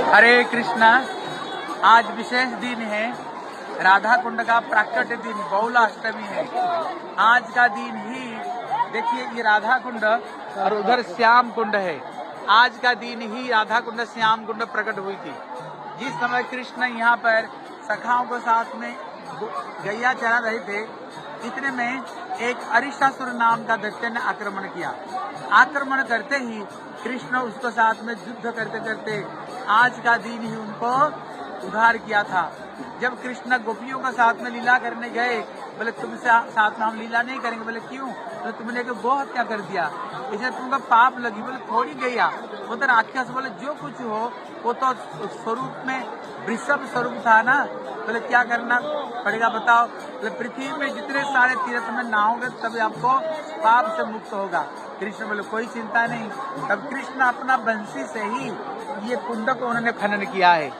हरे कृष्णा। आज विशेष दिन है, राधा कुंड का प्राकट्य दिन, बहुलाष्टमी है। आज का दिन ही देखिए, ये राधा कुंड और उधर श्याम कुंड है। आज का दिन ही राधा कुंड श्याम कुंड प्रकट हुई थी। जिस समय कृष्ण यहाँ पर सखाओं के साथ में गैया चरा रहे थे, इतने में एक अरिष्टासुर नाम का दैत्य ने आक्रमण किया। आक्रमण करते ही कृष्ण उसको साथ में युद्ध करते करते आज का दिन ही उनको उद्धार किया था। जब कृष्ण गोपियों का साथ में लीला करने गए, बोले तुमसे साथ में हम लीला नहीं करेंगे। बोले क्यों? तो तुमने को गौ हत्या कर दिया, इसलिए तुमको पाप लगी। बोले थोड़ी गैया, वो तो राक्षस। बोले जो कुछ हो वो तो स्वरूप में वृषभ स्वरूप था ना। बोले क्या करना पड़ेगा बताओ? बोले पृथ्वी में जितने सारे तीर्थ में नहाओगे तभी आपको पाप से मुक्त होगा। कृष्ण बोले कोई चिंता नहीं। तब कृष्ण अपना बंसी से ही ये कुंड को उन्होंने खनन किया है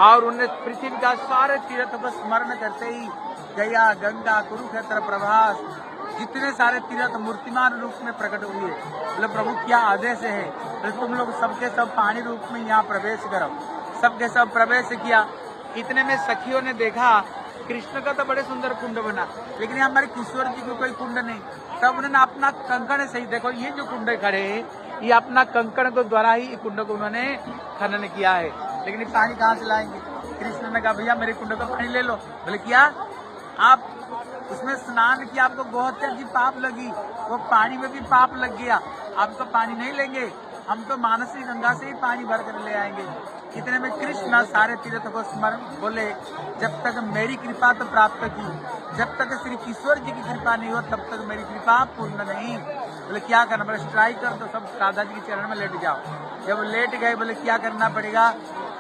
और उन्हें पृथ्वी का सारे तीर्थ को स्मरण करते ही गया, गंगा, कुरुक्षेत्र, प्रभास, जितने सारे तीर्थ मूर्तिमान रूप में प्रकट हुए। बोले प्रभु क्या आदेश है? तो तुम लोग सबके सब पानी रूप में यहाँ प्रवेश करो। सबके सब प्रवेश किया। इतने में सखियों ने देखा कृष्ण का तो बड़े सुंदर कुंड बना, लेकिन हमारे किशोर जी को कोई कुंड नहीं। तब उन्होंने अपना कंकण से ही, देखो ये जो कुंड खड़े हैं, ये अपना कंकण को द्वारा ही कुंड को उन्होंने खनन किया है। लेकिन पानी कहाँ से लाएंगे? कृष्ण ने कहा भैया मेरे कुंड का पानी ले लो। बोले क्या आप उसमें स्नान किया, आपको गौहत्या की पाप लगी, वो पानी में भी पाप लग गया, आपको पानी नहीं लेंगे, हम तो मानसी गंगा से ही पानी भर कर ले आएंगे। इतने में कृष्ण सारे तीर्थ को स्मरण बोले, जब तक मेरी कृपा तो प्राप्त की, जब तक श्री किशोर जी की कृपा नहीं हो तब तक मेरी कृपा पूर्ण नहीं। बोले क्या करना? बोले स्ट्राइक कर दो, सब राधा जी के चरण में लेट जाओ। जब लेट गए बोले क्या करना पड़ेगा?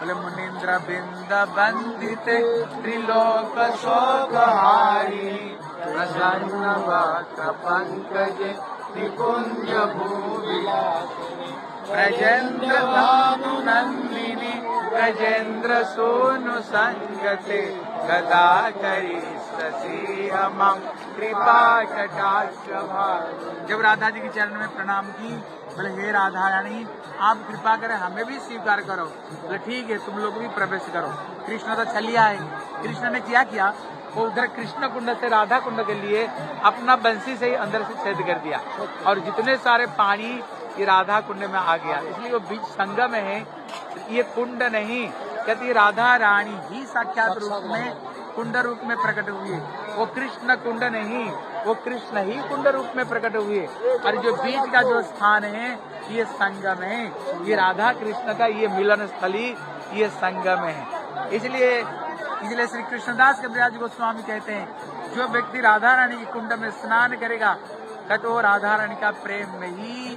बोले मुनीन्द्र बिंद बंदित त्रिलोक शोकहारी प्रसन्न वक्त्र पंकज निकुंज भूविलासिनी ब्रजेंद्र भानु नंदिनी ब्रजेंद्र सोनु संगते गदा करी शशि हमम कृपा कटाक्ष भार। जब राधा जी के चरण में प्रणाम की, बोले हे राधा रानी आप कृपा करें, हमें भी स्वीकार करो। बोले ठीक है, तुम लोग भी प्रवेश करो। कृष्ण तो छलिया है। कृष्ण ने किया वो उधर कृष्ण कुंड से राधा कुंड के लिए अपना बंसी से ही अंदर से छेद कर दिया और जितने सारे पानी ये राधा कुंड में आ गया। इसलिए वो बीच संगम है, ये कुंड नहीं। कहती राधा रानी ही साक्षात रूप में कुंड रूप में प्रकट हुए। वो कृष्ण कुंड नहीं, वो कृष्ण ही कुंड रूप में प्रकट हुए। और जो बीच का जो स्थान है ये संगम है, ये राधा कृष्ण का ये मिलन स्थली, ये संगम है। इसलिए श्री कृष्णदास कविराज गोस्वामी कहते हैं जो व्यक्ति राधा रानी के कुंड में स्नान करेगा कहते वो राधा रानी का प्रेम में ही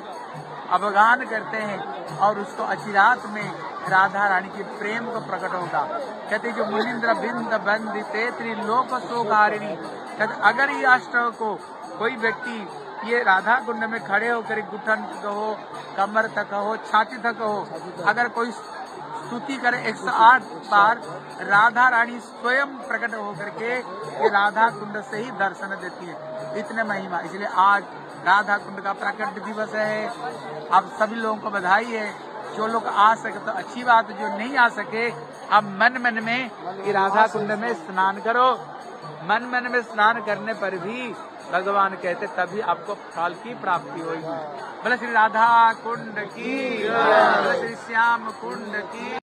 अवगान करते हैं और उसको अचिरात में राधा रानी के प्रेम को प्रकट होगा। कहते जो मुनीन्द्र बिंद बंदिते त्रिलोक शोकहारिणी, कहते अगर ये अष्टक को कोई व्यक्ति ये राधा कुंड में खड़े होकर घुटन तक हो, कमर तक हो, छाती तक हो, अगर कोई स्तुति करे 108 बार, राधा रानी स्वयं प्रकट होकर के ये राधा कुंड से ही दर्शन देती है। इतने महिमा। इसलिए आज राधा कुंड का प्रकट दिवस है। आप सभी लोगों को बधाई है। जो लोग आ सके तो अच्छी बात, जो नहीं आ सके आप मन मन में ये राधा कुंड में स्नान करो। मन मन में स्नान करने पर भी भगवान कहते तभी आपको फल की प्राप्ति होगी। बोले श्री राधा कुंड की, बोले श्री श्याम कुंड की।